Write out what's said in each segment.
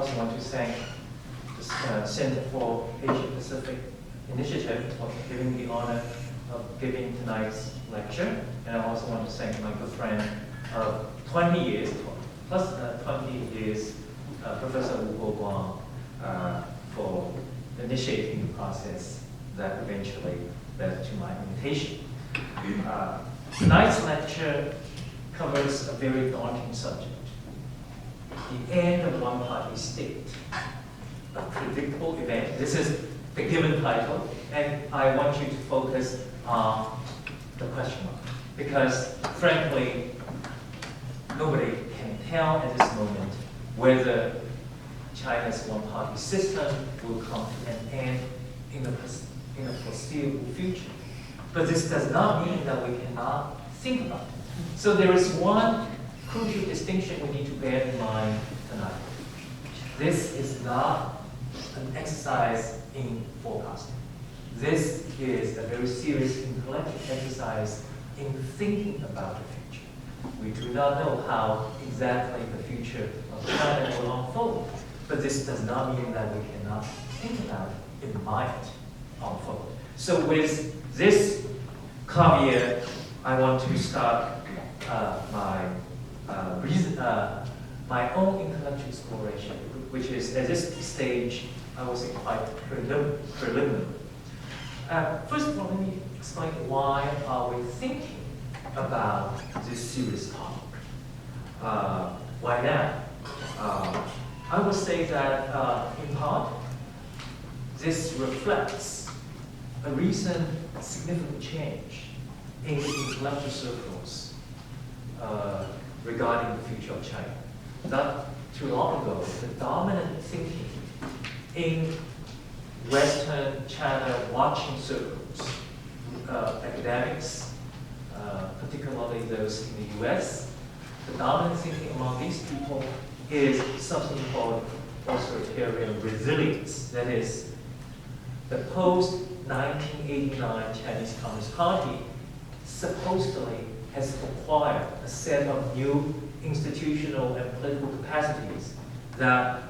also want to thank the Center for Asia Pacific Initiative for giving the honor of giving tonight's lecture. And I also want to thank my good friend of 20 years, plus 20 years, Professor Wu Guang, for initiating the process that eventually led to my invitation. Tonight's lecture covers a very daunting subject: the end of one-party state, a predictable event. This is the given title, and I want you to focus on the question mark, because frankly, nobody can tell at this moment whether China's one-party system will come to an end in the foreseeable future. But this does not mean that we cannot think about it. So there is one crucial distinction we need to bear in mind tonight. This is not an exercise in forecasting. This is a very serious intellectual exercise in thinking about the future. We do not know how exactly the future of China will unfold, but this does not mean that we cannot think about it. It might unfold. So with this caveat, I want to start my own intellectual exploration, which is, at this stage, I would say quite preliminary. First of all, let me explain why are we thinking about this serious topic. Why now? I would say that, in part, this reflects a recent significant change in intellectual circles regarding the future of China. Not too long ago, the dominant thinking in Western China watching circles, academics, particularly those in the US, the dominant thinking among these people is something called authoritarian resilience. That is, the post-1989 Chinese Communist Party supposedly has acquired a set of new institutional and political capacities that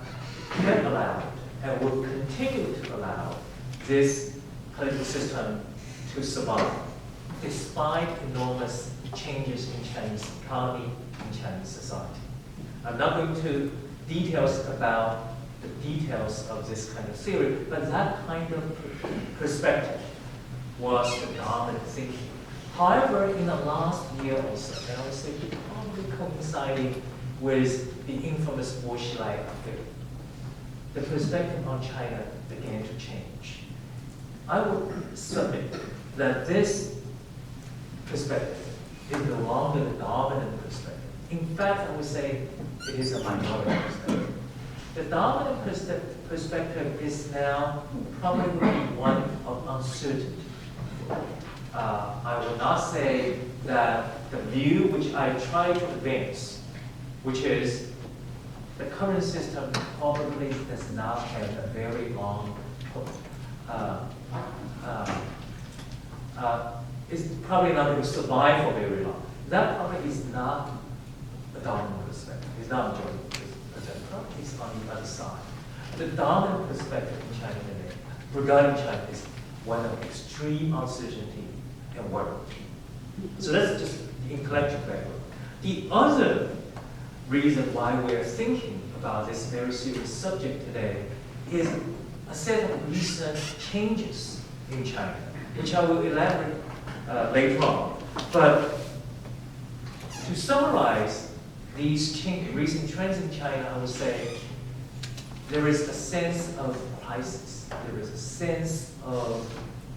have allowed and will continue to allow this political system to survive, despite enormous changes in Chinese economy and Chinese society. I'm not going to details about the details of this kind of theory, but that kind of perspective was the dominant thinking. However, in the last year or so, and I would say probably coinciding with the infamous Xilai affair, the perspective on China began to change. I would submit that this perspective is no longer the dominant perspective. In fact, I would say it is a minority perspective. The dominant perspective is now probably one of uncertainty. I will not say that the view which I try to advance, which is the current system probably does not have a very long, it's probably not going to survive for very long. That probably is not the dominant perspective. It's not majority perspective. Probably it's on the other side. The dominant perspective in China today regarding China is one of extreme uncertainty and worry. So that's just the intellectual background. The other reason why we're thinking about this very serious subject today is a set of recent changes in China, which I will elaborate later on. But to summarize these recent trends in China, I would say there is a sense of crisis. There is a sense of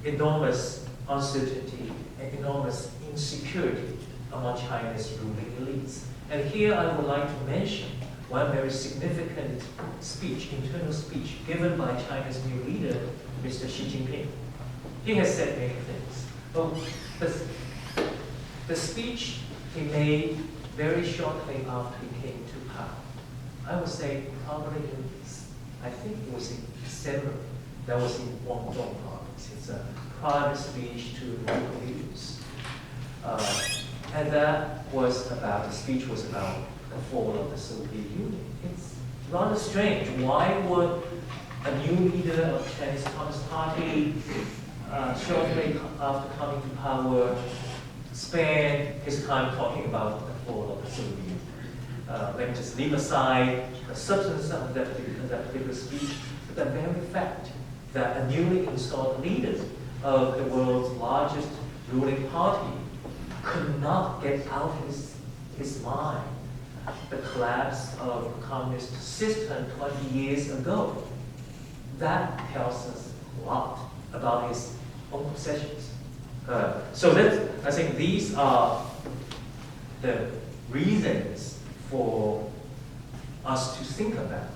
enormous uncertainty and enormous insecurity among China's ruling elites. And here I would like to mention one very significant speech, internal speech, given by China's new leader, Mr. Xi Jinping. He has said many things. But the speech he made very shortly after he came to power, I would say probably I think it was in December, that was in Guangdong province. It's a private speech to local leaders. And that was about, the speech was about the fall of the Soviet Union. It's rather strange. Why would a new leader of Chinese Communist Party, shortly after coming to power, spend his time talking about the fall of the Soviet Union? Let me just leave aside the substance of that particular speech, but the very fact that a newly installed leader of the world's largest ruling party could not get out his mind the collapse of the communist system 20 years ago. That tells us a lot about his own obsessions. I think these are the reasons for us to think about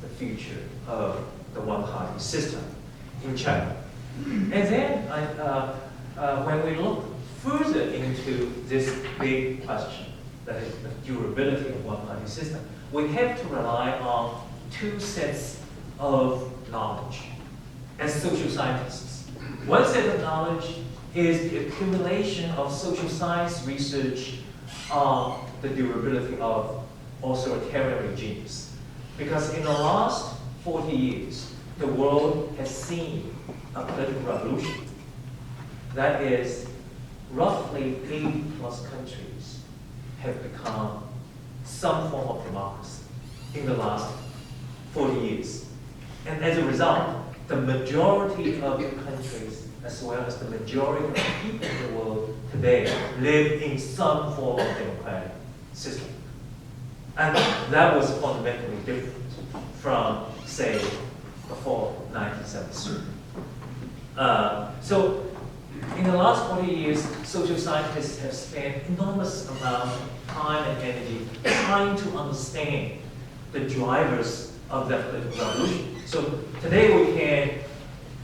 the future of the one-party system in China. And then, when we look further into this big question, that is the durability of one-party system, we have to rely on two sets of knowledge as social scientists. One set of knowledge is the accumulation of social science research on the durability of authoritarian regimes. Because in the last 40 years, the world has seen a political revolution. That is, roughly 80 plus countries have become some form of democracy in the last 40 years. And as a result, the majority of the countries, as well as the majority of the people in the world today, live in some form of democratic system. And that was fundamentally different from, say, before 1973. So in the last 40 years, social scientists have spent enormous amount of time and energy trying to understand the drivers of that political revolution. So today we can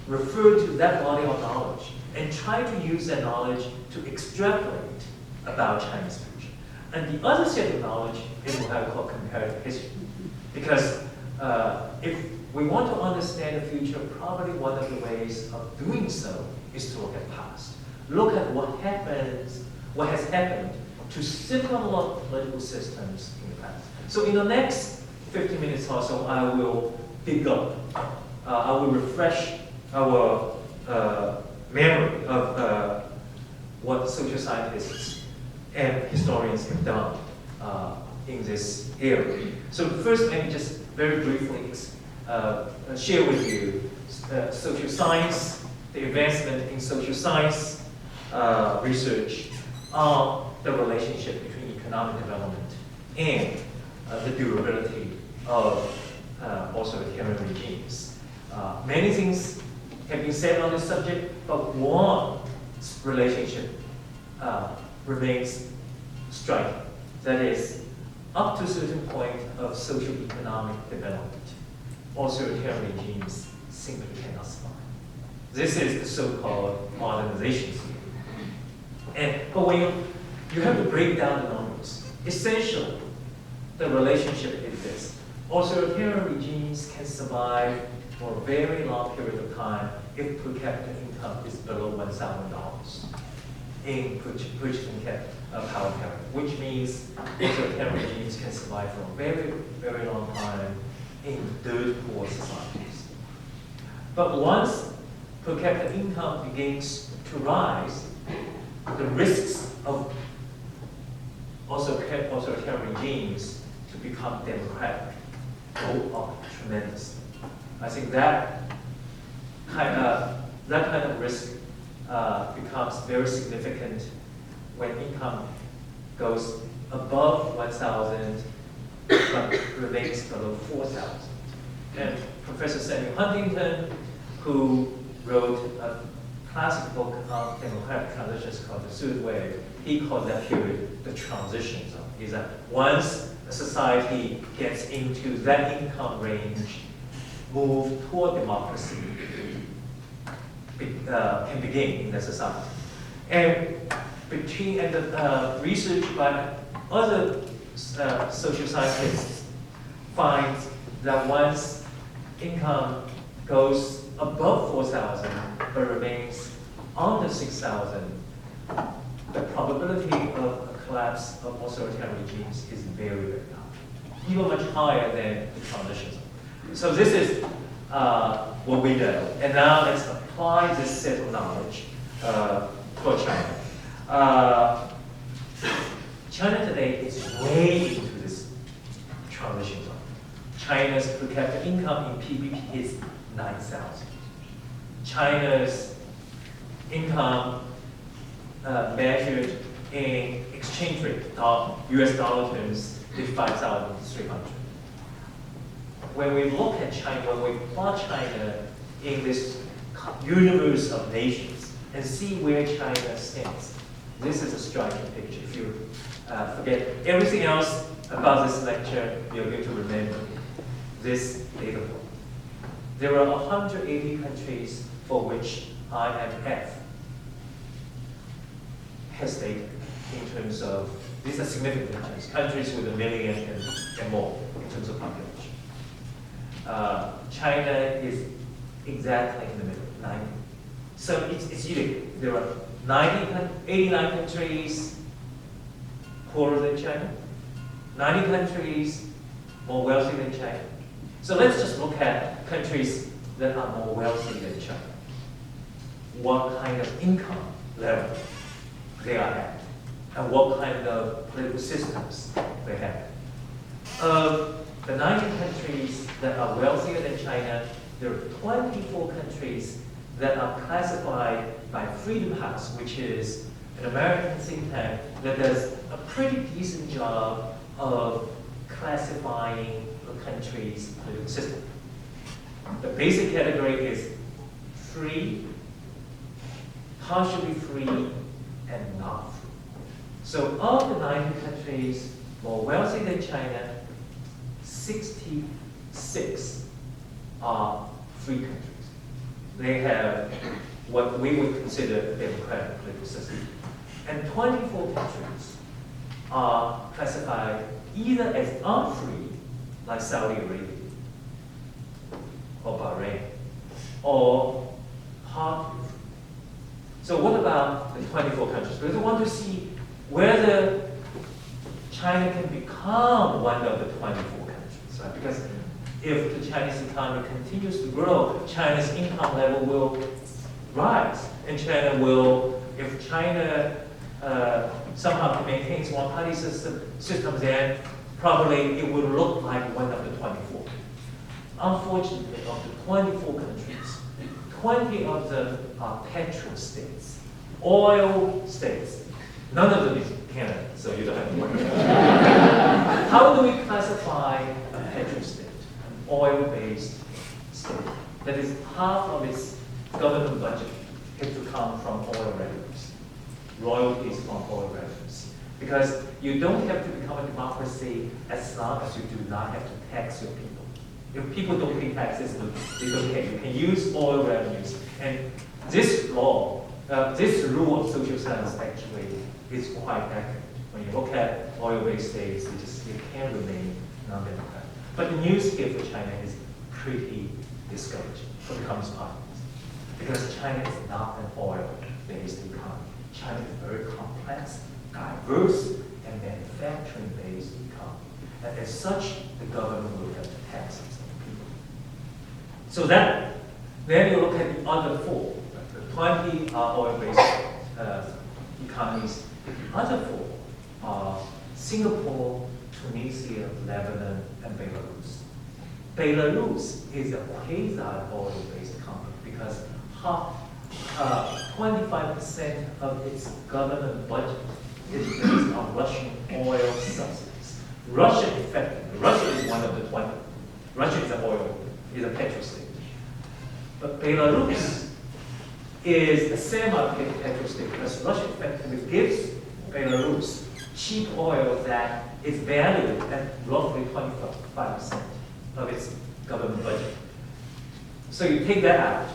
refer to that body of knowledge and try to use that knowledge to extrapolate about China's future. And the other set of knowledge is what I call comparative history. Because if we want to understand the future, probably one of the ways of doing so is to look at the past. Look at what has happened to similar political systems in the past. So in the next 50 minutes or so, I will dig up, I will refresh our memory of what social scientists and historians have done in this area. So first, let me just very briefly share with you social science, the advancement in social science research on the relationship between economic development and the durability of authoritarian regimes. Many things have been said on this subject, but one relationship remains striking. That is, up to a certain point of socio-economic development, authoritarian regimes simply cannot survive. This is the so-called modernization theory. But when you have to break down the numbers, essentially, the relationship is this. Authoritarian regimes can survive for a very long period of time if per capita income is below $1,000 in purchasing power parity, which means authoritarian regimes can survive for a very, very long time in third world societies. But once per capita income begins to rise, the risks of authoritarian regimes to become democratic go up tremendously. I think that kind of risk becomes very significant when income goes above 1,000 but remains below 4,000. And Professor Samuel Huntington, who wrote a classic book on democratic transitions called The Third Wave, he called that period the transition zone. Is that once a society gets into that income range, move toward democracy can begin in the society. And the research by other social scientists finds that once income goes above 4,000 but remains under 6,000, the probability of a collapse of authoritarian regimes is very, very high. even much higher than the transition zone. So this is what we know. And now let's apply this set of knowledge for China. China today is way into this transition zone. China's per capita income in PBP is 9,000. China's income measured in exchange rate, US dollar terms, is 5,300. When we look at China, when we plot China in this universe of nations and see where China stands, this is a striking picture. If you forget everything else about this lecture, you're going to remember this data point. There are 180 countries for which IMF has data in terms of, these are significant countries with 1 million and more in terms of population. China is exactly in the middle, 90. So it's unique. There are 89 countries poorer than China, 90 countries more wealthy than China. So let's just look at countries that are more wealthy than China. What kind of income level they are at, and what kind of political systems they have. Of the 90 countries that are wealthier than China, there are 24 countries that are classified by Freedom House, which is an American think tank that does a pretty decent job of classifying a country's political system. The basic category is free, partially free, and not free. So of the 90 countries more wealthy than China, 66 are free countries. They have what we would consider a democratic political system. And 24 countries are classified either as unfree, like Saudi Arabia, or Bahrain, or partly free. So what about the 24 countries? Because we want to see whether China can become one of the 24 countries, right? Because if the Chinese economy continues to grow, China's income level will rise, and China will, if China somehow maintains one-party system, then probably it will look like one of the 24. Unfortunately, of the 24 countries, 20 of them are petro states, oil states. None of them is Canada, so you don't have to worry. How do we classify a petro state, an oil-based state? That is, half of its government budget has to come from oil revenues, royalties from oil revenues. Because you don't have to become a democracy as long as you do not have to tax your people. If people don't pay taxes, it's okay. You can use oil revenues. And this law, this rule of social science actually is quite accurate. When you look at oil-based states, it can remain non-democratic. But the news here for China is pretty discouraging for the Communist Party. Because China is not an oil-based economy. China is very complex, diverse, and manufacturing-based economy. And as such, the government will have to tax its own people. So then you look at the other four. The 20 are oil-based economies. The other four are Singapore, Tunisia, Lebanon, and Belarus. Belarus is a quasi-oil-based economy because 25% of its government budget is based on Russian oil subsidies. Russia is one of the 20. Russia is is a petro state. But Belarus is a semi-petro state because Russia effectively gives Belarus cheap oil that is valued at roughly 25% of its government budget. So you take that out,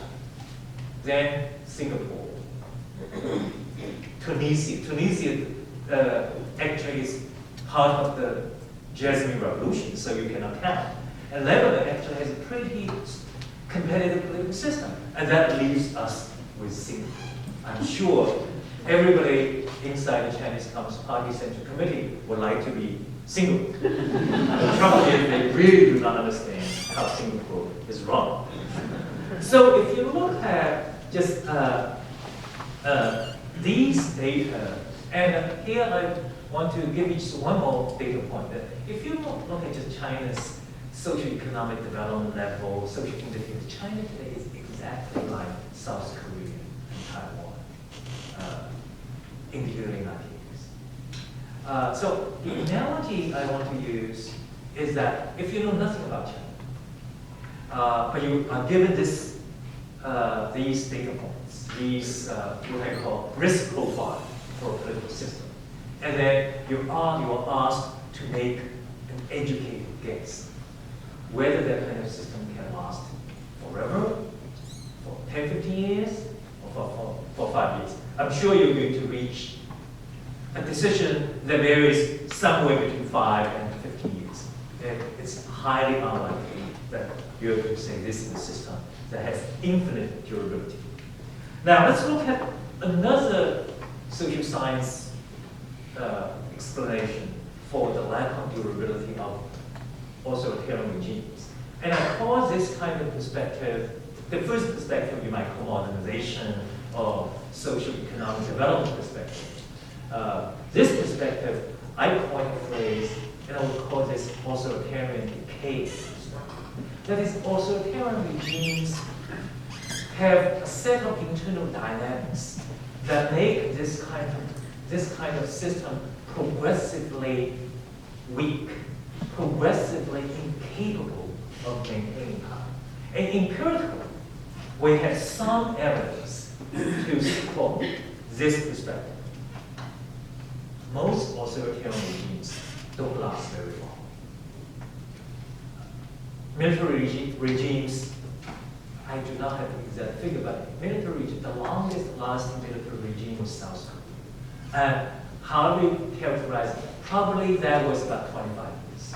then Singapore, Tunisia actually is part of the Jasmine Revolution, so you cannot count. And Lebanon actually has a pretty competitive political system, and that leaves us with Singapore. I'm sure everybody inside the Chinese Communist Party Central Committee would like to be Singapore. The trouble is they really do not understand how Singapore is run. So if you look at just these data, and here I want to give you just one more data point. That if you look at just China's socioeconomic development level, social indicator, China today is exactly like South Korea and Taiwan in the early 1980s. So the analogy I want to use is that if you know nothing about China, but you are given this, these data points, these what I call risk profile for a political system, and then you are asked to make an educated guess whether that kind of system can last forever, for 10, 15 years, or for 5 years. I'm sure you're going to reach a decision that varies somewhere between 5 and 15 years. And it's highly unlikely that you're going to say this is a system that has infinite durability. Now let's look at another social science explanation for the lack of durability of authoritarian regimes. And I call this kind of perspective, the first perspective you might call modernization or social economic development perspective. This perspective, I coined a phrase, and I would call this authoritarian decay. That is, authoritarian regimes have a set of internal dynamics that make this kind of system progressively weak, progressively incapable of maintaining power. And empirically, we have some evidence to support this perspective. Most authoritarian regimes don't last very long. Military regimes, I do not have the exact figure, but the longest lasting military regime was South Korea. And how do we characterize it? Probably that was about 25 years.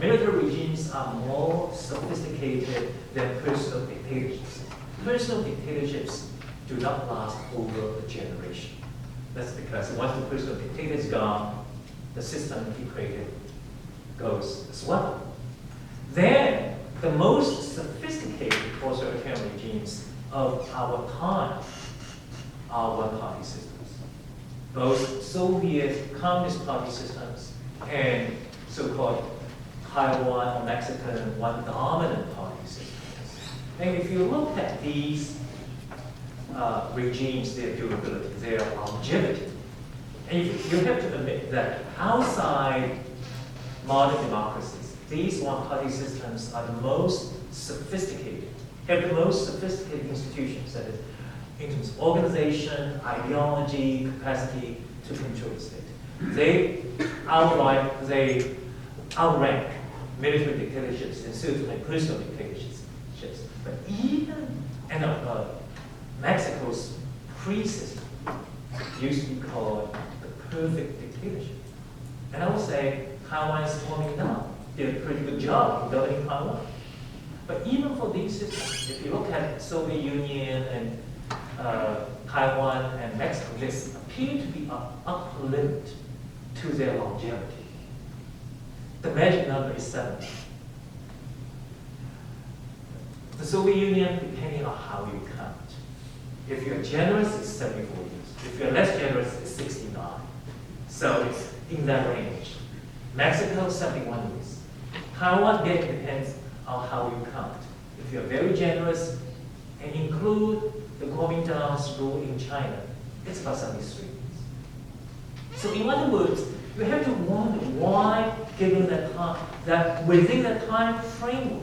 Military regimes are more sophisticated than personal dictatorships. Personal dictatorships do not last over a generation. That's because once the personal dictator is gone, the system he created goes as well. Then, the most sophisticated authoritarian regimes of our time are one-party systems. Both Soviet Communist Party systems and so-called Taiwan or Mexican one-dominant party systems. And if you look at these regimes, their durability, their longevity, and you have to admit that outside modern democracies, these one-party systems are the most sophisticated, have the most sophisticated institutions, that is, in terms of organization, ideology, capacity to control the state. They outrank military dictatorships and certainly personal dictatorships. But even, Mexico's pre-system used to be called the perfect dictatorship. And I would say Taiwan is forming now. Did a pretty good job in governing Taiwan. But even for these systems, if you look at Soviet Union and Taiwan and Mexico, they appear to be an upper limit to their longevity. The magic number is 7. The Soviet Union, depending on how you count. If you're generous, it's 74 years. If you're less generous, it's 69. So it's in that range. Mexico, 71 years. Taiwan, again, depends on how you count. If you're very generous and include the Kuomintang's rule in China, it's about 73 years. So in other words, you have to wonder why, given that time, that within that time framework,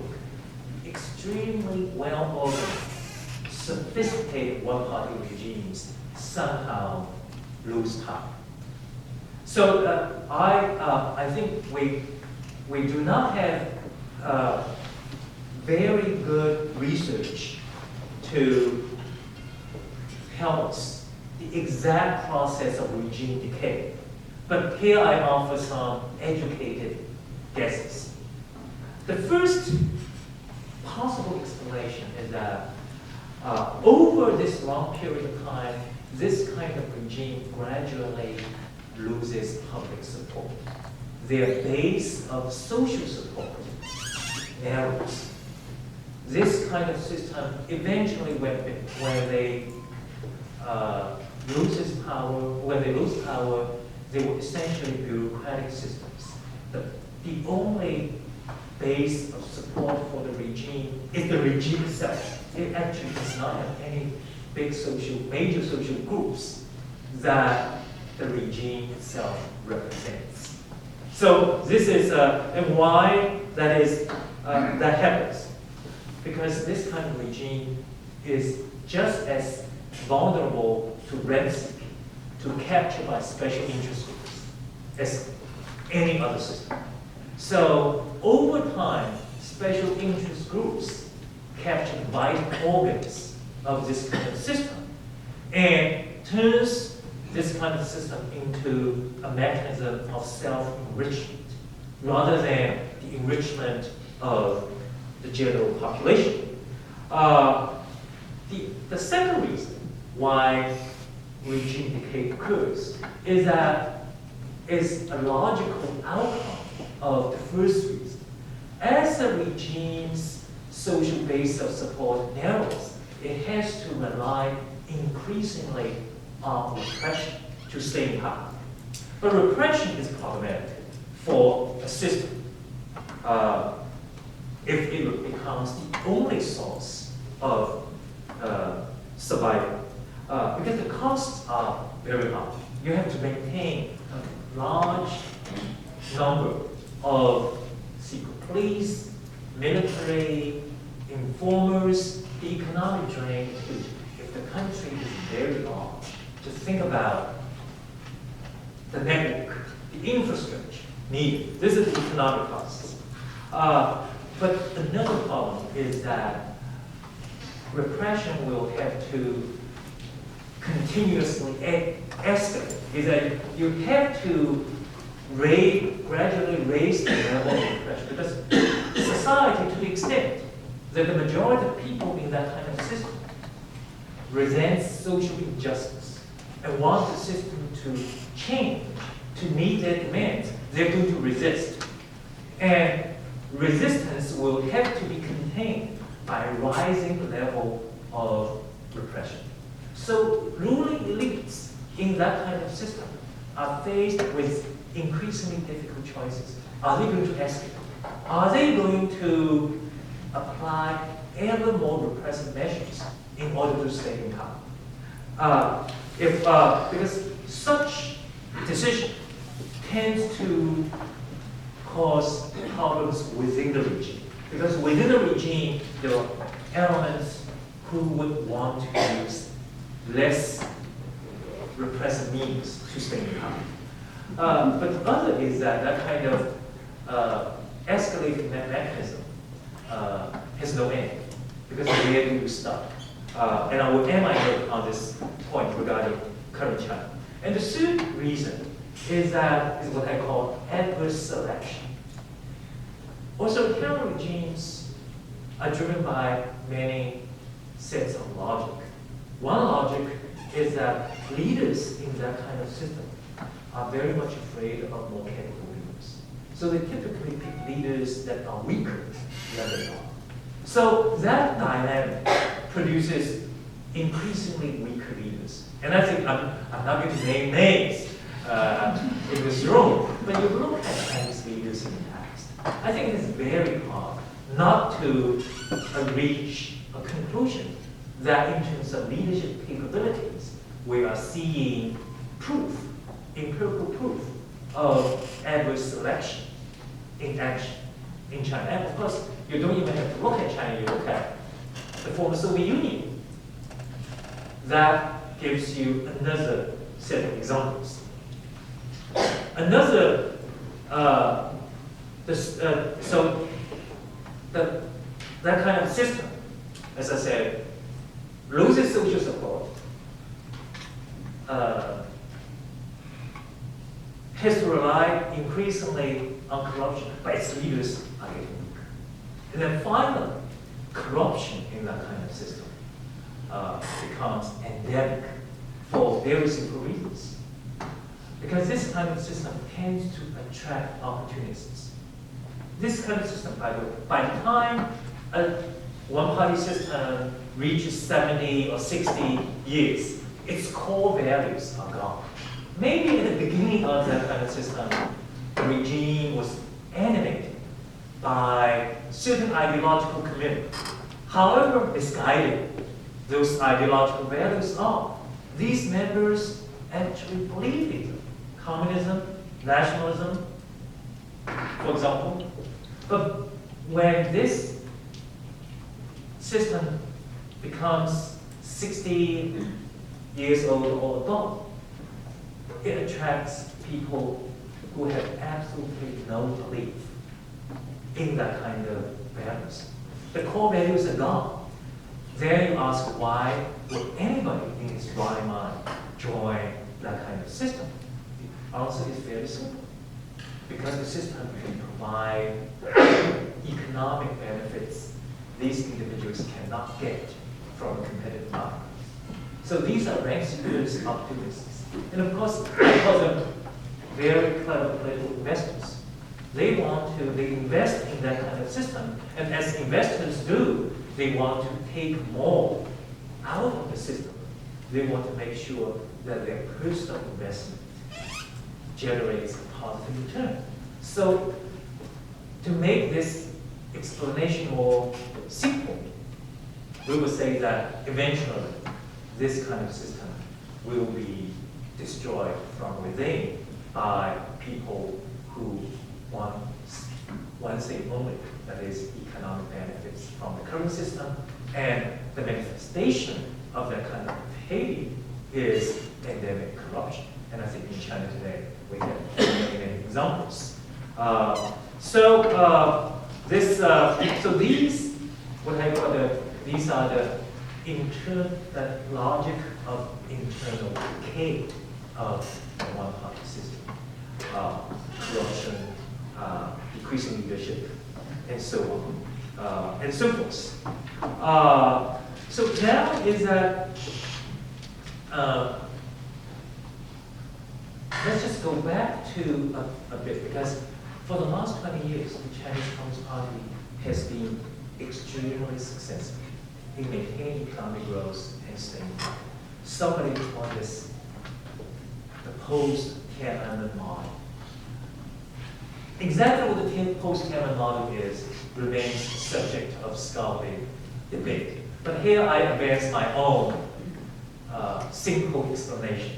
extremely well-organized, sophisticated one-party regimes somehow lose power. So I think we do not have very good research to tell us the exact process of regime decay. But here I offer some educated guesses. The first possible explanation is that over this long period of time, this kind of regime gradually loses public support. Their base of social support narrows. This kind of system eventually, when they lose power, they will essentially bureaucratic systems. The only base of support for the regime is the regime itself. It actually does not have any major social groups that the regime itself represents. So this is, and why that is, that happens. Because this kind of regime is just as vulnerable to rent-seeking, to capture by special interest groups as any other system. So over time, special interest groups capture vital organs of this kind of system and turns this kind of system into a mechanism of self-enrichment rather than the enrichment of the general population. The second reason why regime decay occurs is that it's a logical outcome of the first reason. As the regime's social base of support narrows, it has to rely increasingly on repression to stay in power. But repression is problematic for a system if it becomes the only source of survival. Because the costs are very high. You have to maintain a large number of secret police, military, informers. The economic drain is huge. If the country is very large, just think about the network, the infrastructure needed. This is the economic costs. But another problem is that repression will have to continuously escalate. Is that you have to gradually raise the level of repression, because society, to the extent that the majority of people in that kind of system resents social injustice and want the system to change, to meet their demands, they're going to resist. And resistance will have to be contained by a rising level of repression. So ruling elites in that kind of system are faced with increasingly difficult choices. Are they going to escape? Are they going to apply ever more repressive measures in order to stay in power? Because such decision tends to cause problems within the regime. Because within the regime, there are elements who would want to use less repressive means to stay in power. But the other is that kind of escalating mechanism has no end, because where do you start? And I will end my note on this point regarding current China. And the third reason is what I call adverse selection. Authoritarian regimes are driven by many sets of logic. One logic is that leaders in that kind of system are very much afraid of more capable leaders. So they typically pick leaders that are weaker than they are. So that dynamic produces increasingly weaker leaders. And I think I'm not going to name names in this room, but you look at Chinese leaders in the past, I think it is very hard not to reach a conclusion that in terms of leadership capabilities, we are seeing empirical proof of adverse selection in action in China. And of course, you don't even have to look at China, you look at the former Soviet Union. That gives you another set of examples. Another, that kind of system, as I said, loses social support, has to rely increasingly on corruption, but its leaders are getting weaker. And then finally, corruption in that kind of system becomes endemic for very simple reasons. because this kind of system tends to attract opportunists. This kind of system, by the way, by the time a one-party system reaches 70 or 60 years, its core values are gone. Maybe at the beginning of that kind of system, the regime was animated by certain ideological commitment. However misguided those ideological values are, these members actually believe in communism, nationalism, for example. But when this system becomes 60 years old or above, it attracts people who have absolutely no belief in that kind of values. The core values are gone. Then you ask, why would anybody in his right mind join that kind of system? The answer is very simple. Because the system can provide economic benefits these individuals cannot get from a competitive market. So these are rank-seekers opportunists. And of course, because of very clever political investors, they invest in that kind of system. And as investors do, they want to take more out of the system. They want to make sure that their personal investment generates a positive return. So to make this explanation more simple, we would say that eventually this kind of system will be destroyed from within by people who want one thing only, that is economic benefits from the current system, and the manifestation of that kind of behavior is endemic corruption. And I think in China today, we have many examples. So these, what I call these are the logic of internal decay of the one-party system, corruption, decreasing leadership, and so on, and so forth. So now is that. Let's just go back to a bit, because for the last 20 years, the Chinese Communist Party has been extremely successful in maintaining economic growth and staying power. Somebody called this the post-Tiananmen model. Exactly what the post-Tiananmen model is remains subject of scholarly debate. But here I advance my own simple explanation.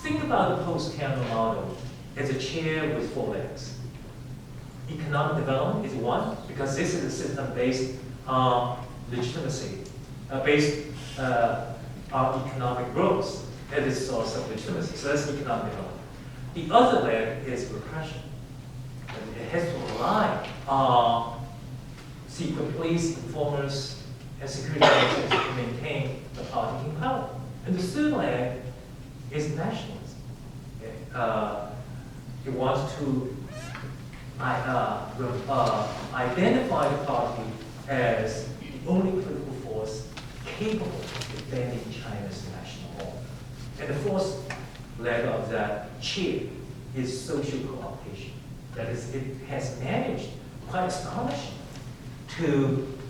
Think about the post-Tiananmen model as a chair with 4 legs. Economic development is one, because this is a system based on legitimacy, based on economic growth as its source of legitimacy. So that's economic development. The other leg is repression. It has to rely on secret police, informers, and security agencies to maintain the party in power. And the third leg is nationalism. It wants to identify the party as the only political force capable of defending China's national honor. And the fourth leg of that chair is social co-optation. That is, it has managed, quite astonishing, to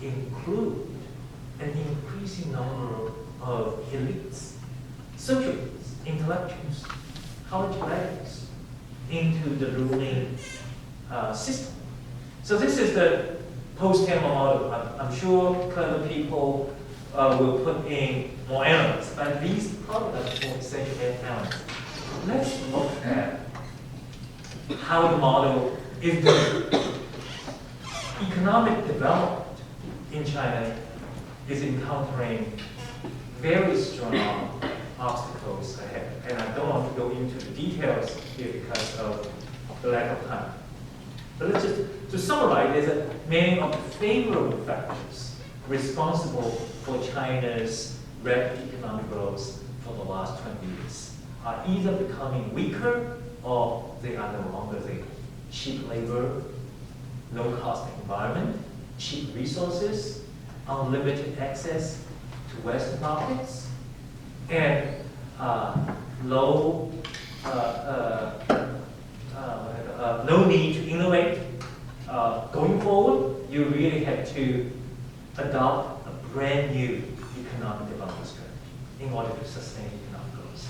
include an increasing number of elites, social elites, intellectuals, college graduates, into the ruling system. So this is the post-Tiananmen model. I'm sure clever people will put in more elements, but these probably are the 4 essential elements. Let's look at how the model is doing. Economic development in China is encountering very strong obstacles ahead. And I don't want to go into the details here because of the lack of time. But let's just, to summarize, is that many of the favorable factors responsible for China's rapid economic growth for the last 20 years are either becoming weaker or they are no longer there. Cheap labor, low-cost environment, cheap resources, unlimited access to Western markets, and low no need to innovate. Going forward, you really have to adopt a brand new economic development strategy in order to sustain economic growth.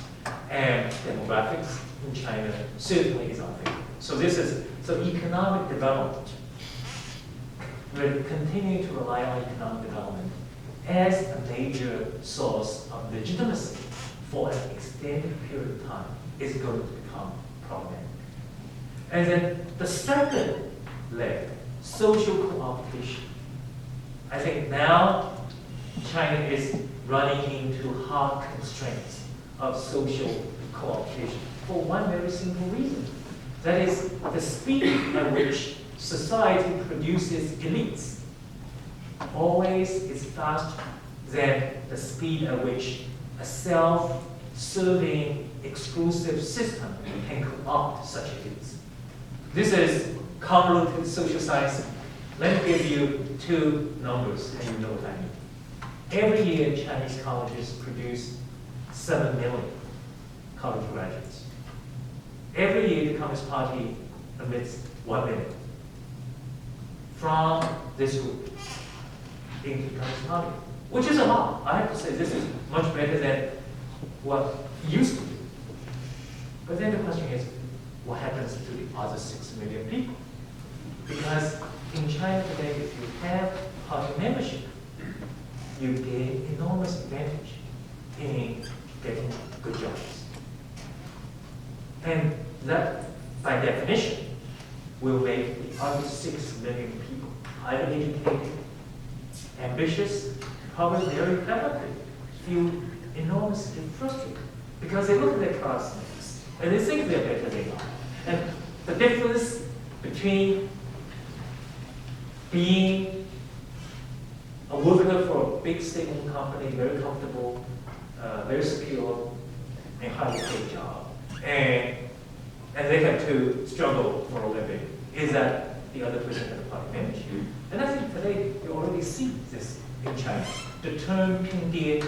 And demographics in China certainly is unfavorable. So economic development will continue to rely on economic development as a major source of legitimacy for an extended period of time is going to become problematic. And then the second leg, social co-optation. I think now China is running into hard constraints of social co-optation for one very simple reason. That is the speed at which society produces elites always is faster than the speed at which a self-serving exclusive system can co-opt such elites. This is convoluted social science. Let me give you two numbers and you know what I mean. Every year, Chinese colleges produce 7 million college graduates. Every year, the Communist Party admits 1 million from this group into the Communist Party, which is a lot. I have to say this is much better than what it used to be. But then the question is, what happens to the other 6 million people? Because in China today, if you have party membership, you gain enormous advantage in getting good jobs. And that, by definition, will make the other 6 million people highly educated, ambitious, probably very clever, feel enormously frustrated because they look at their classmates and they think they're better than they are. And the difference between being a worker for a big stable company, very comfortable, very secure, and highly paid job, and they have to struggle for a living, is that the other person has a party membership. And I think today you already see this in China. The term Pindian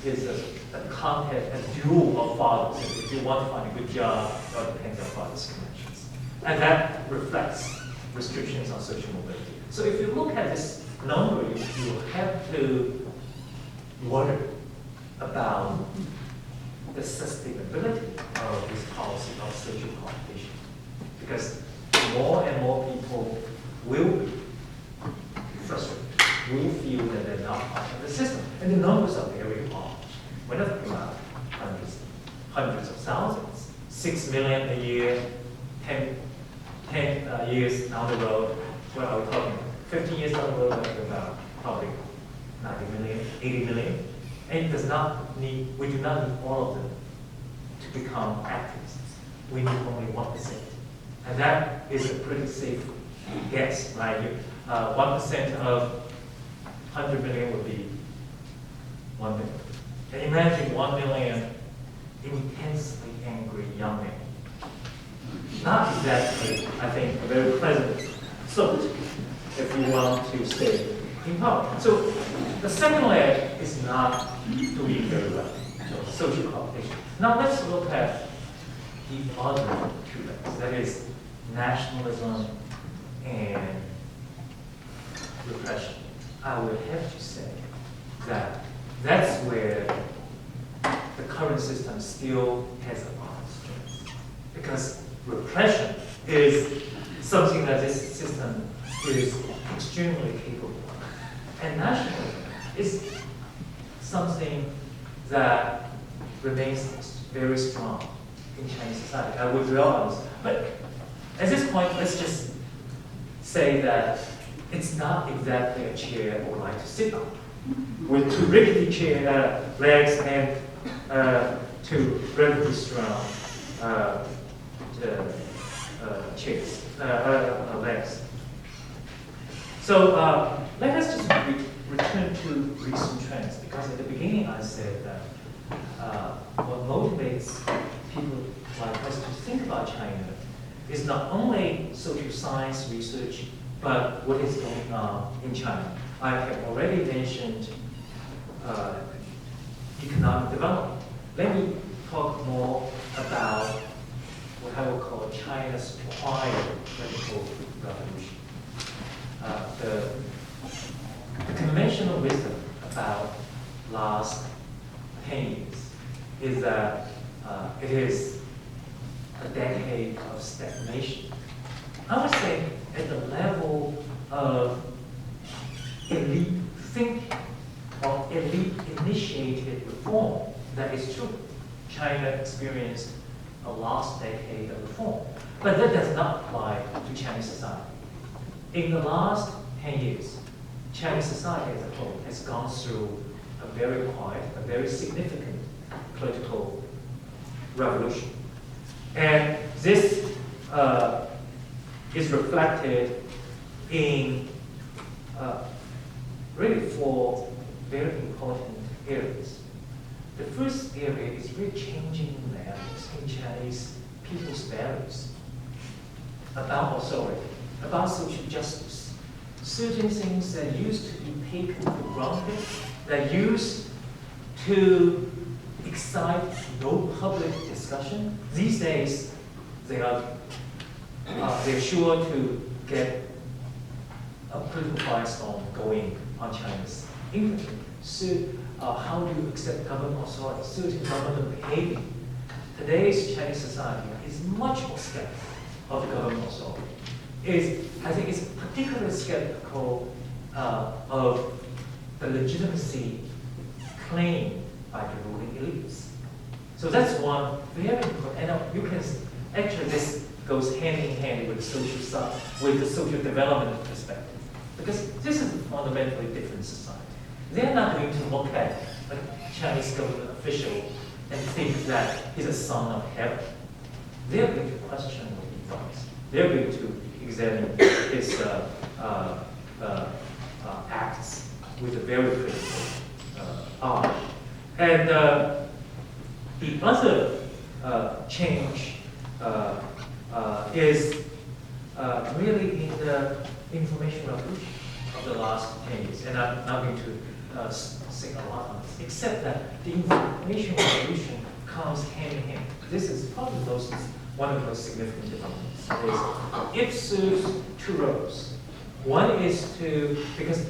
is a contest, a duel of fathers. If you want to find a good job, it all depends on father's connections. And that reflects restrictions on social mobility. So if you look at this number, you have to wonder about the sustainability of this policy of social competition. Because more and more people will be frustrated, will feel that they're not part of the system. And the numbers are very large. We're not talking about hundreds of thousands, 6 million a year, 10 years down the road. Well, are we talking 15 years down the road, we're talking about probably 90 million, 80 million. And it does not need, we do not need all of them to become activists. We need only 1%. And that is a pretty safe guess, right? 1% of 100 million would be 1 million. And imagine 1 million intensely angry young men. Not exactly, I think, a very pleasant sort if you want to stay in power. So the second leg is not doing very well. So social competition. Now let's look at the other two legs. That is nationalism and repression. I would have to say that that's where the current system still has a lot of strength. Because repression is something that this system is extremely capable of. And nationalism is something that remains very strong in Chinese society. I would realize, but at this point, let's just say that it's not exactly a chair I would like to sit on, with two rickety legs and two relatively strong chairs, legs. So let us just return to recent trends, because at the beginning I said that what motivates people like us to think about China is not only social science research, but what is going on in China. I have already mentioned economic development. Let me talk more about what I would call China's prior political revolution. The conventional wisdom about last 10 years is that it is a decade of stagnation. I would say at the level of elite thinking or elite-initiated reform, that is true. China experienced a last decade of reform, but that does not apply to Chinese society. In the last 10 years, Chinese society as a whole has gone through a very quiet, a very significant political revolution. And this is reflected in really four very important areas. The first area is really changing values in Chinese people's values about authority, about social justice. Certain things that used to be taken for granted, that used to excite no public discussion, these days they're sure to get a political firestorm going on China's internet. So, how do you accept government authority, certain government behavior? Today's Chinese society is much more skeptical of the government authority. I think it's particularly skeptical of the legitimacy claimed by the ruling elites. So that's one very important, and you can, actually this goes hand in hand with the social side, with the social development perspective. Because this is a fundamentally different society. They're not going to look at a Chinese government official and think that he's a son of heaven. They're going to question what he does. They're going to examine his acts with a very critical eye. And the other change is really in the information revolution of the last 10 years. And I'm not going to say a lot on this, except that the information revolution comes hand in hand. This is probably one of the most significant developments. It serves two roles. One is because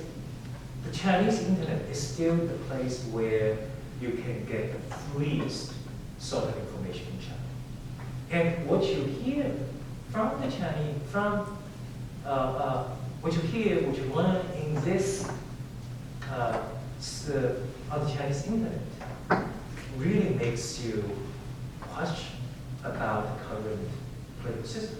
the Chinese internet is still the place where you can get the freest sort of information in China. And what you hear from the Chinese, what you learn in this on the Chinese internet really makes you question about the current political system.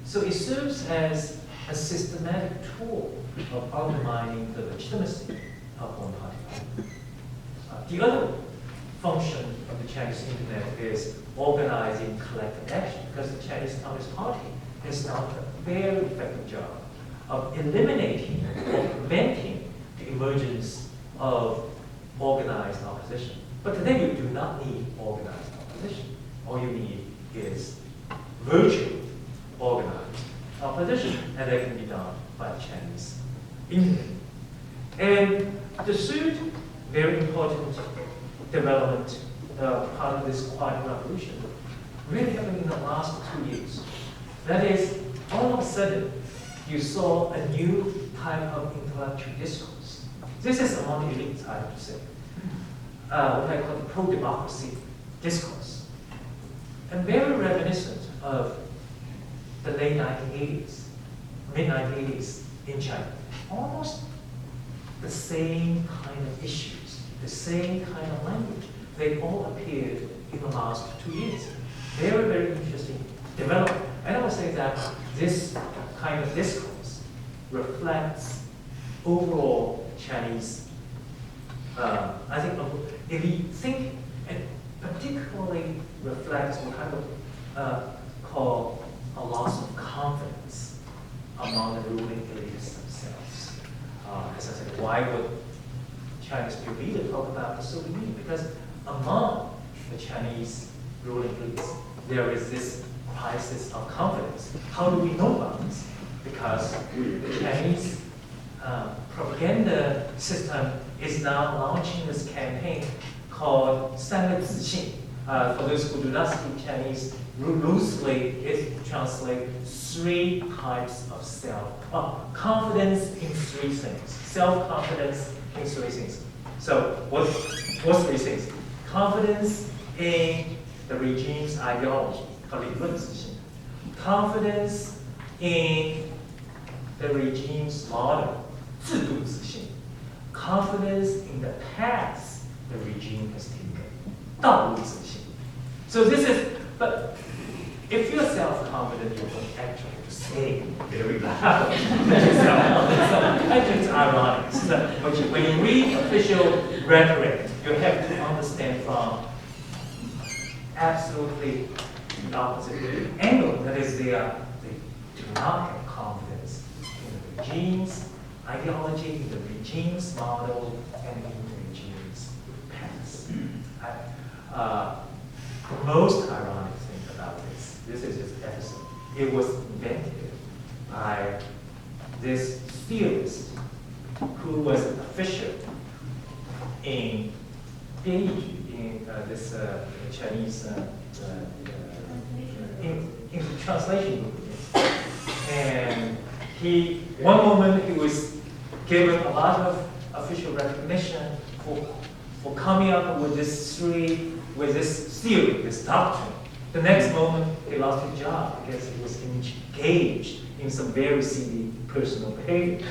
So it serves as a systematic tool of undermining the legitimacy of one-party government. The other function of the Chinese internet is organizing collective action, because the Chinese Communist Party has done a very effective job of eliminating or preventing the emergence of organized opposition. But today you do not need organized opposition. All you need is virtual organized opposition, and that can be done by the Chinese internet. And the third very important development, part of this quiet revolution, really happened in the last 2 years. That is, all of a sudden, you saw a new type of intellectual discourse. This is among the elites, I have to say. What I call the pro-democracy discourse. And very reminiscent of the late 1980s, mid-1980s in China. Almost the same kind of issues, the same kind of language. They all appeared in the last 2 years. Very, very interesting development. And I would say that this kind of discourse reflects overall Chinese, I think, elite thinking, and particularly reflects what I would call a loss of confidence among the ruling elites themselves. As I said, why would Chinese leader talk about the Soviet Union? Because among the Chinese ruling elites, there is this crisis of confidence. How do we know about this? Because the Chinese propaganda system is now launching this campaign called 三个自信, For those who do not speak Chinese, loosely it translates 3 types of confidence in 3 things. Self-confidence in 3 things. So what's 3 things? Confidence in the regime's ideology, 理论自信. Confidence in the regime's model, 制度自信. Confidence in the path the regime has taken, 道路自信. So this is, but if you're self-confident, you don't actually say very loud that you're self-confident. So I think it's ironic. So when you read official rhetoric, you have to understand from absolutely the opposite angle. That is, they do not have confidence in the regime's ideology, in the regime's model, and in the regime's path. The most ironic thing about this is this episode. It was invented by this theorist who was an official in Beijing, in this Chinese in translation group. And one moment he was given a lot of official recognition for coming up with this theory, this doctrine. The next moment, he lost his job because he was engaged in some very seedy personal behavior,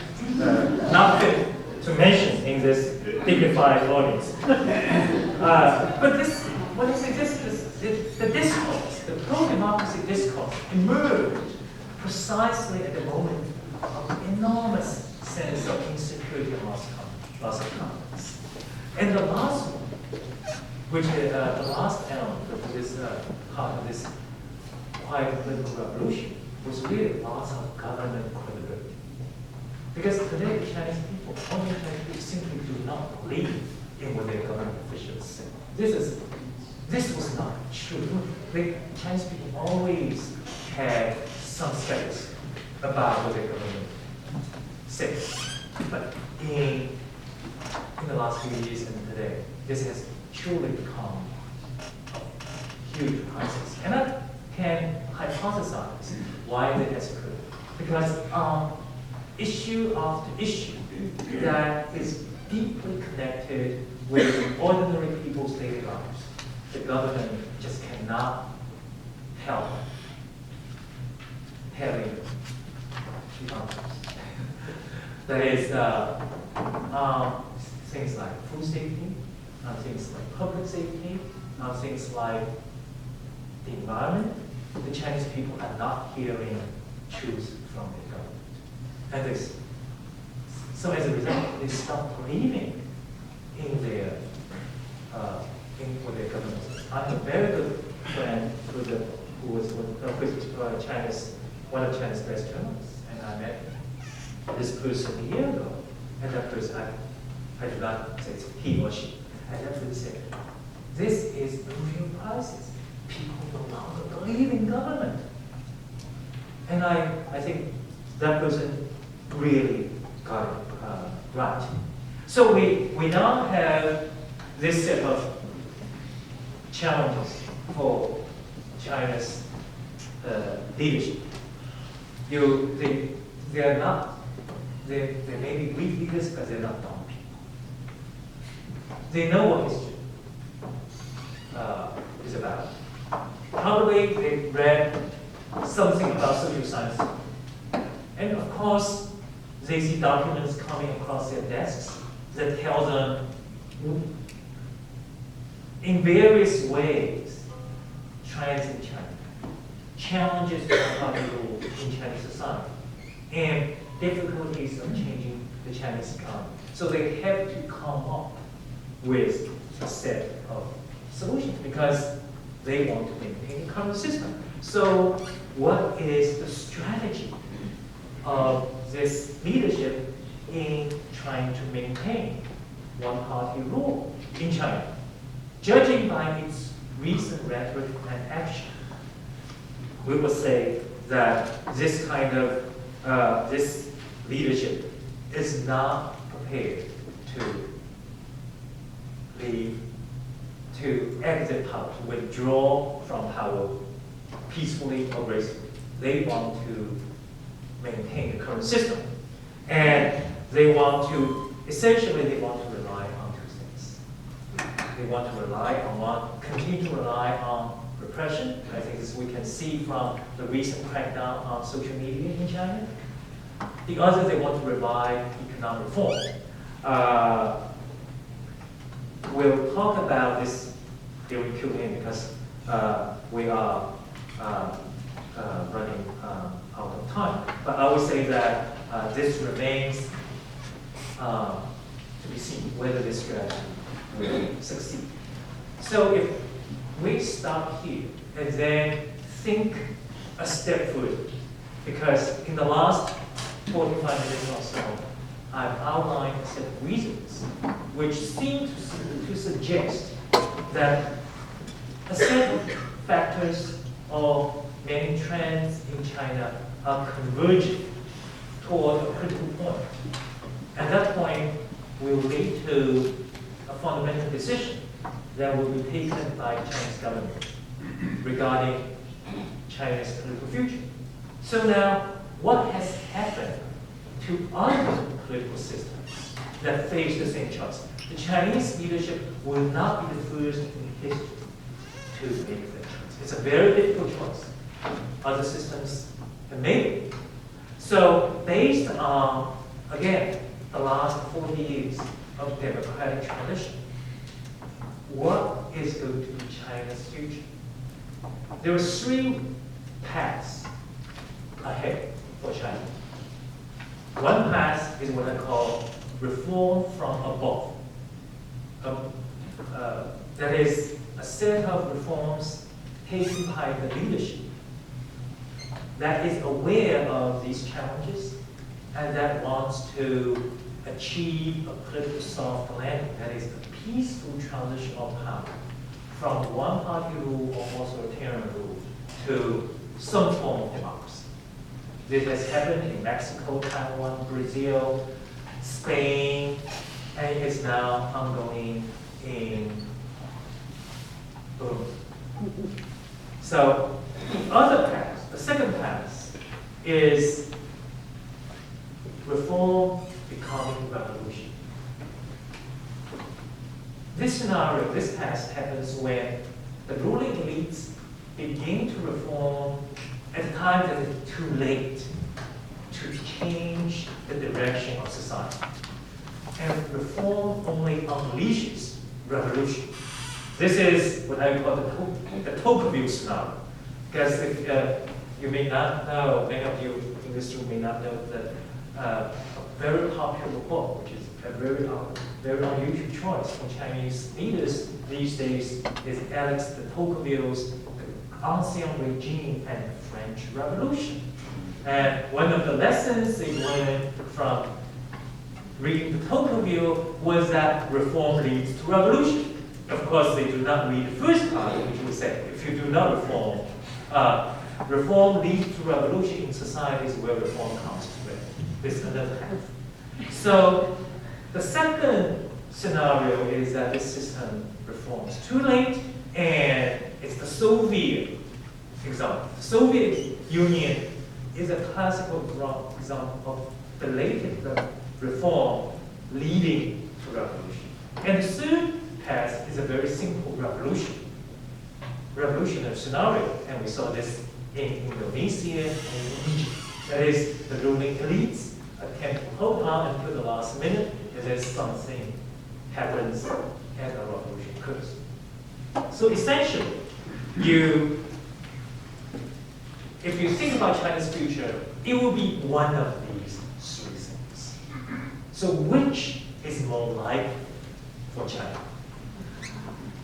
not fit to mention in this dignified audience. But this, what is it? The discourse, the pro-democracy discourse, emerged precisely at the moment of enormous sense of insecurity and loss of confidence. And the last one, which is the last element of this quiet political revolution, was really loss of government credibility. Because today, the Chinese people, ordinary Chinese people, simply do not believe in what their government officials say. This was not true. The Chinese people always had some skepticism about what their government says. But in the last few years and today, this has truly become a huge crisis. And I can hypothesize why that has occurred. Because issue after issue that is deeply connected with ordinary people's daily lives, the government just cannot help having that is things like food safety, things like public safety, things like the environment. The Chinese people are not hearing truth from the government. And so as a result, they stop believing in their government. I have a very good friend who was one of China's best journalists, and I met this person a year ago. And that person, I do not say it's he or she. I definitely said, this is the real crisis. People no longer believe in government. And I think that person really got it right. So we now have this set of challenges for China's leadership. They may be weak leaders, but they're not dumb people. They know what history is about. Probably they read something about social science. And of course, they see documents coming across their desks that tell them in various ways, trends in China, challenges to popular rule in Chinese society, and difficulties of changing the Chinese economy. So they have to come up with a set of solutions because they want to maintain the current system. So what is the strategy of this leadership in trying to maintain one-party rule in China? Judging by its recent rhetoric and action, we will say that this kind of this leadership is not prepared to leave, to exit power, to withdraw from power peacefully or gracefully. They want to maintain the current system. And they want to, essentially, they want to rely on two things. They want to rely on continue to rely on repression. I think this we can see from the recent crackdown on social media in China. The other, they want to revive economic reform. We'll talk about this during Q&A because we are running out of time. But I would say that this remains to be seen whether this strategy will succeed. So if we stop here and then think a step further, because in the last 45 minutes or so, I've outlined a set of reasons which seem to suggest that a set of factors or many trends in China are converging toward a critical point. And that point will lead to a fundamental decision that will be taken by the Chinese government regarding China's political future. So now, what has happened to other political systems that face the same choice? The Chinese leadership will not be the first in history to make that choice. It's a very difficult choice. Other systems have made it. So based on, again, the last 40 years of democratic transition, what is going to be China's future? There are three paths ahead for China. One path is what I call reform from above. That is a set of reforms taken by the leadership that is aware of these challenges and that wants to achieve a political soft landing, that is a peaceful transition of power from one-party rule or authoritarian rule to some form of democracy. This has happened in Mexico, Taiwan, Brazil, Spain, and it's now ongoing in Burma. So the other path, the second path, is reform becoming revolution. This scenario, this path happens when the ruling elites begin to reform at a time that it's too late to change the direction of society. And reform only unleashes revolution. This is what I call the Tocqueville scenario. Because if you may not know, many of you in this room may not know that a very popular book, which is a very unusual choice for Chinese leaders these days, is Alex de Tocqueville's The Ancien Regime and the French Revolution. And one of the lessons they learned from reading de Tocqueville was that reform leads to revolution. Of course, they do not read the first part, which would say, if you do not reform, reform leads to revolution in societies where reform comes to bear. This is another half. So the second scenario is that this system reforms too late, and it's the Soviet example. The Soviet Union is a classical example of belated reform leading to revolution. And the third path is a very simple revolutionary scenario, and we saw this in Indonesia and in Egypt. That is, the ruling elites attempt to hold on until the last minute, and then something happens and a revolution occurs. So essentially, if you think about China's future, it will be one of these three things. So which is more likely for China?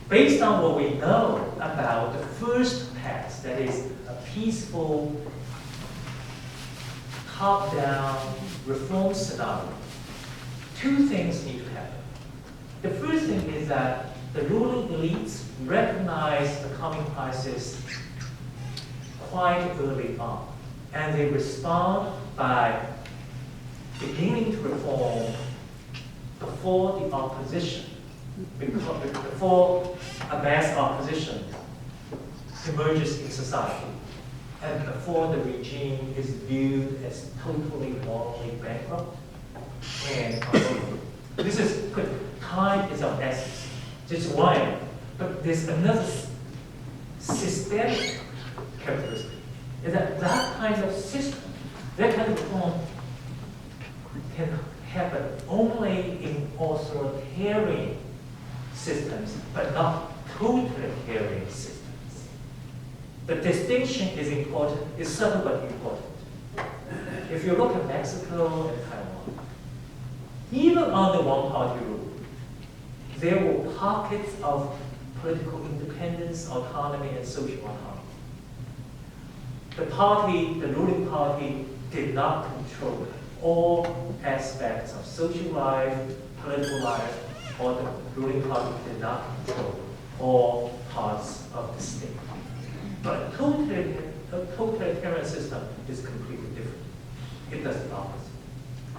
Based on what we know about the first path, that is a peaceful, top-down reform scenario, two things need to happen. The first thing is that the ruling elites recognize the coming crisis quite early on, and they respond by beginning to reform before the opposition before a mass opposition emerges in society, and before the regime is viewed as totally morally bankrupt and unable. This is quick. Time is of essence. This is one. But there's another systemic characteristic. Is that that kind of system, that kind of form can happen only in authoritarian systems, but not totalitarian systems. The distinction is important, is subtle but important. If you look at Mexico and Taiwan, even under one-party rule, there were pockets of political independence, autonomy, and social autonomy. The ruling party, did not control all aspects of social life, political life, or the ruling party did not control all parts of the state. But a totalitarian system is completely different. It does the opposite.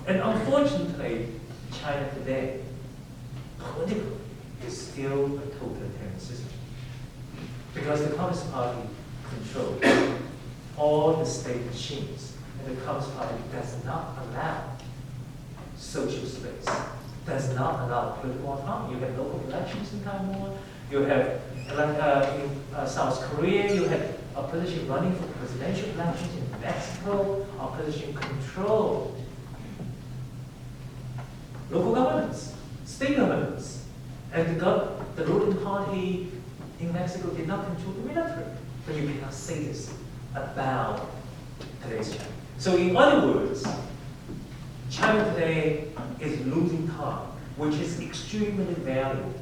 And unfortunately, China today, politically, is still a totalitarian system. Because the Communist Party controls all the state machines, and the Communist Party does not allow social space, does not allow political autonomy. You have local elections in Taiwan, you have in South Korea, you have opposition running for presidential elections in Mexico, opposition controlled local governments, state governments, and the ruling party in Mexico did not control the military. But you cannot say this about today's China. So in other words, China today is losing time, which is extremely valuable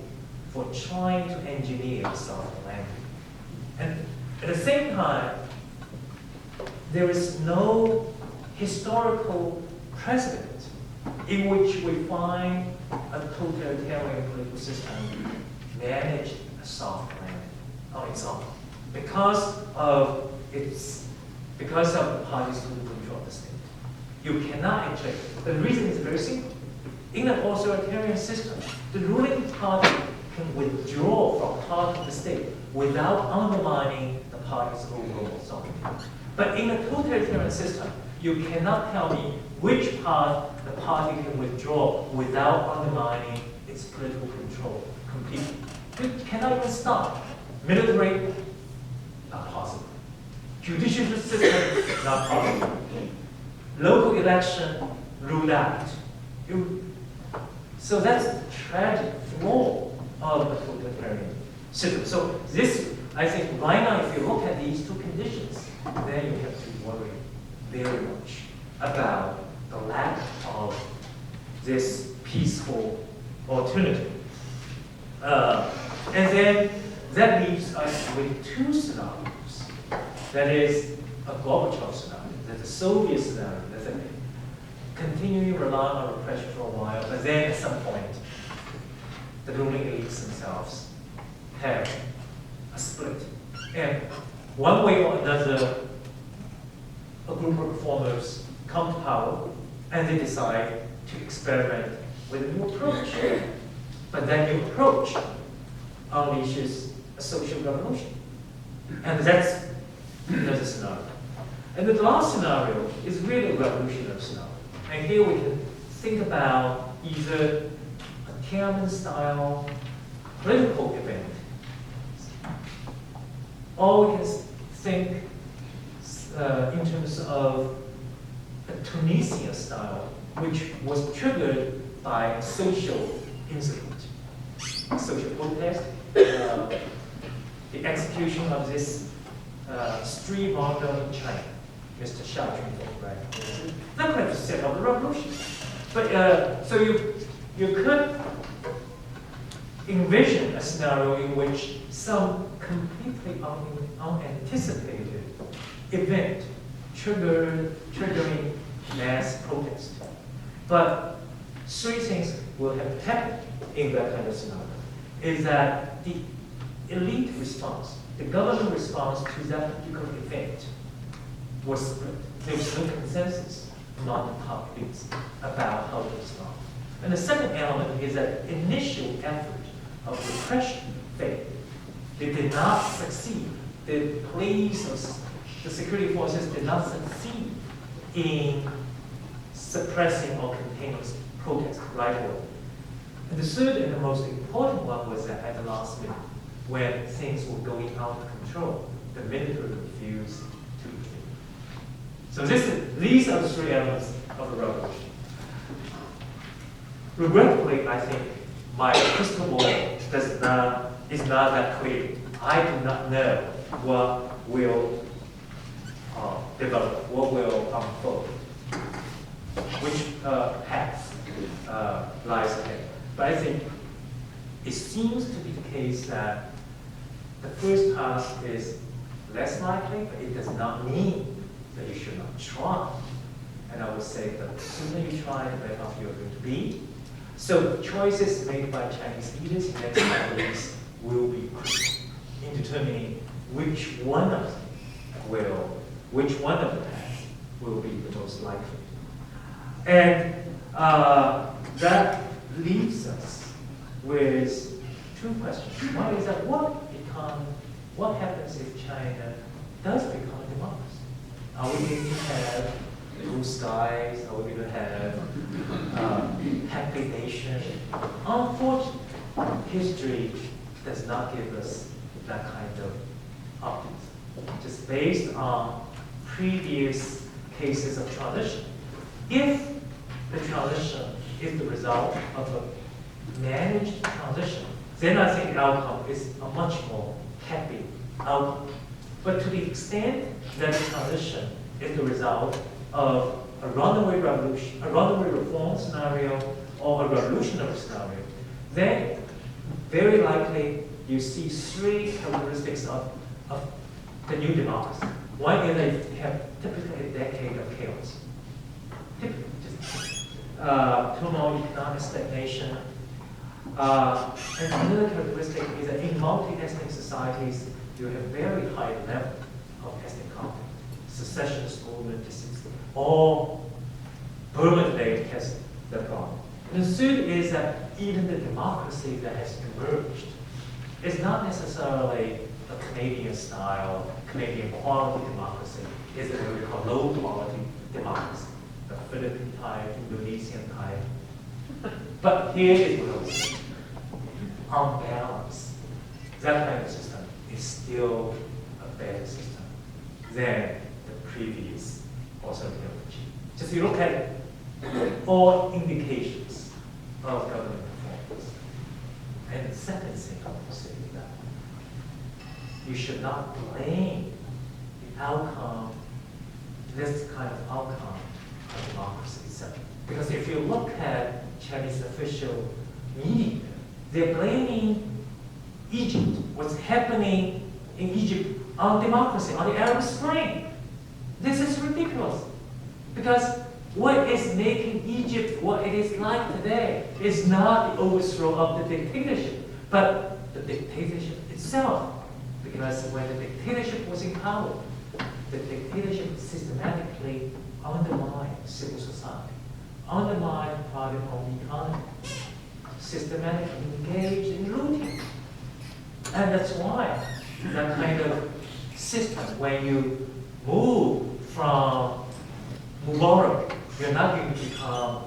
for trying to engineer a soft landing. And at the same time, there is no historical precedent in which we find a totalitarian political system manage a soft landing on its own because of the party's total control of the state. You cannot actually. The reason is very simple. In an authoritarian system, the ruling party can withdraw from part of the state without undermining the party's overall sovereignty. But in a totalitarian system, you cannot tell me which part the party can withdraw without undermining its political control completely. You cannot even stop. Military, not possible. Judicial system, not possible. Local election, ruled out. So that's the tragic flaw of the totalitarian system. So this, I think, right now, if you look at these two conditions, then you have to worry very much about the lack of this peaceful alternative. And then that leaves us with two scenarios. That is a Gorbachev scenario, that's a Soviet scenario, that's a continuing relying on repression for a while, but then at some point, the ruling elites themselves have a split. And one way or another, a group of reformers come to power and they decide to experiment with a new approach. But that new approach unleashes a social revolution. And that's another scenario. And the last scenario is really a revolutionary scenario. And here we can think about either a Tiananmen-style political event, or we can think in terms of a Tunisia style, which was triggered by a social incident, a social protest, the execution of this street martyr in China, Mr. Xia Junfeng, right? Not going to set up a revolution, but so you could envision a scenario in which some completely unanticipated event triggering mass protest. But three things will have happened in that kind of scenario. Is that the elite response, the government response to that particular event was split. There was no consensus among the top elites about how to respond. And the second element is that initial effort of repression failed. They did not succeed. The police or the security forces did not succeed in suppressing or containing protests right away. And the third and the most important one was that at the last minute, when things were going out of control, the military refused to intervene. So these are the three elements of the revolution. Regretfully, I think my crystal ball is not that clear. I do not know what will develop, what will unfold, which path lies ahead. But I think it seems to be the case that the first path is less likely, but it does not mean that you should not try. And I would say that the sooner you try, the better off you're going to be. So choices made by Chinese leaders in the next 5 years will be crucial in determining which one of the paths will be the most likely. And that leaves us with two questions. One is that what happens if China does become a democracy? Are we going to have blue skies? Are we going to have happy nation? Unfortunately, history does not give us that kind of optimism. Just based on previous cases of transition. If the transition is the result of a managed transition, then I think the outcome is a much more happy outcome. But to the extent that the transition is the result of a runaway revolution, a runaway reform scenario, or a revolutionary scenario, then very likely you see three characteristics of the new democracy. One is that you have typically a decade of chaos. Typically, just turmoil, economic stagnation. And another characteristic is that in multi-ethnic societies, you have very high level of ethnic conflict. Secessionist movement, all permanently has the problem. And the third is that even the democracy that has emerged is not necessarily a Canadian style, Canadian quality democracy. It's what we call low quality democracy, the Philippine type, Indonesian type. But here is what I was saying. On balance, that kind of system is still a better system than the previous authoritarian regime. Just you look at all indications of government performance. And the second thing I want to say is that you should not blame the outcome, this kind of outcome of democracy itself. Because if you look at Chinese official media, they're blaming Egypt, what's happening in Egypt on democracy, on the Arab Spring. This is ridiculous. Because what is making Egypt what it is like today is not the overthrow of the dictatorship, but the dictatorship itself. Because when the dictatorship was in power, the dictatorship systematically undermined civil society, undermined private-owned economy, systematically engaged in looting. And that's why that kind of system, when you move from Mubarak, you're not going to become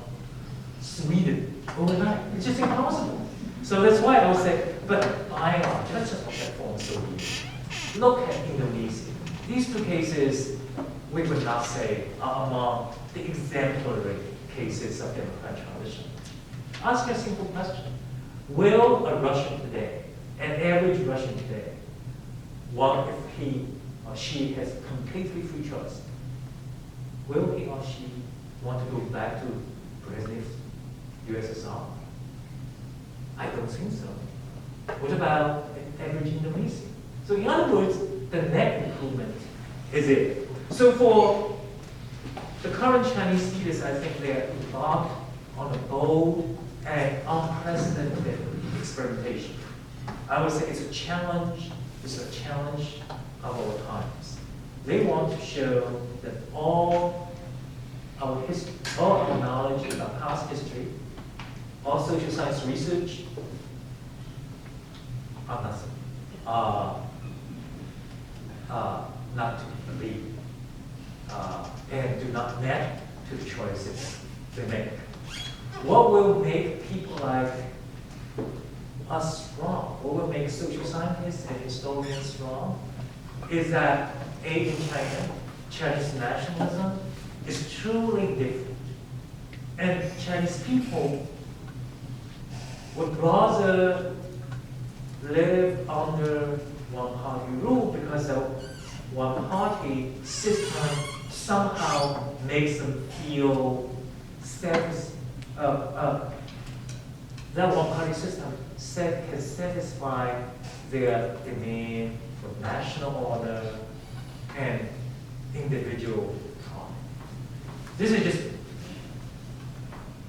Sweden overnight. It's just impossible. So that's why I would say, but by and large, let's just look at former Soviet. Look at Indonesia. These two cases, we would not say are among the exemplary cases of democratic transition. Ask a simple question. Will a Russian today, an average Russian today, if he or she has completely free choice, will he or she want to go back to Brezhnev's USSR? I don't think so. What about an average Indonesian? So in other words, the net improvement is it. So for the current Chinese leaders, I think they are embarked on a bold and unprecedented experimentation. I would say it's a challenge of our times. They want to show that all our history, all our knowledge about past history, all social science research, not to believe, and do not net to the choices they make. What will make people like us strong, what will make social scientists and historians strong, is that in China, Chinese nationalism is truly different. And Chinese people would rather live under one-party rule because the one-party system somehow makes them feel that one-party system can satisfy their demand for national order and individual autonomy. This is just,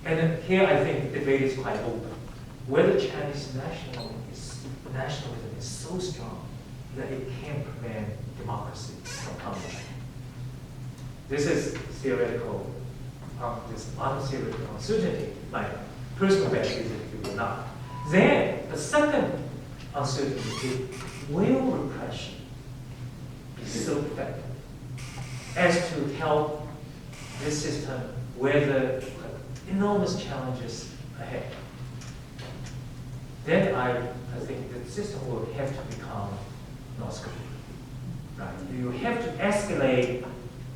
and here I think the debate is quite open. Whether Chinese nationalism is so strong that it can prevent democracy from coming. This is theoretical, this untheoretical uncertainty. My personal bet is that it will not. Then the second uncertainty is, will repression be so effective as to help this system weather enormous challenges ahead? Then I think the system will have to become North Korea. Right? You have to escalate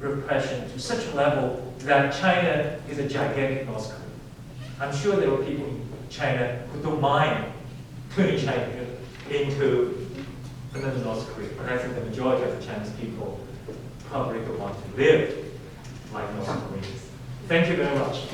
repression to such a level that China is a gigantic North Korea. I'm sure there are people in China who don't mind turning China into another North Korea. But I think the majority of the Chinese people probably don't want to live like North Koreans. Thank you very much.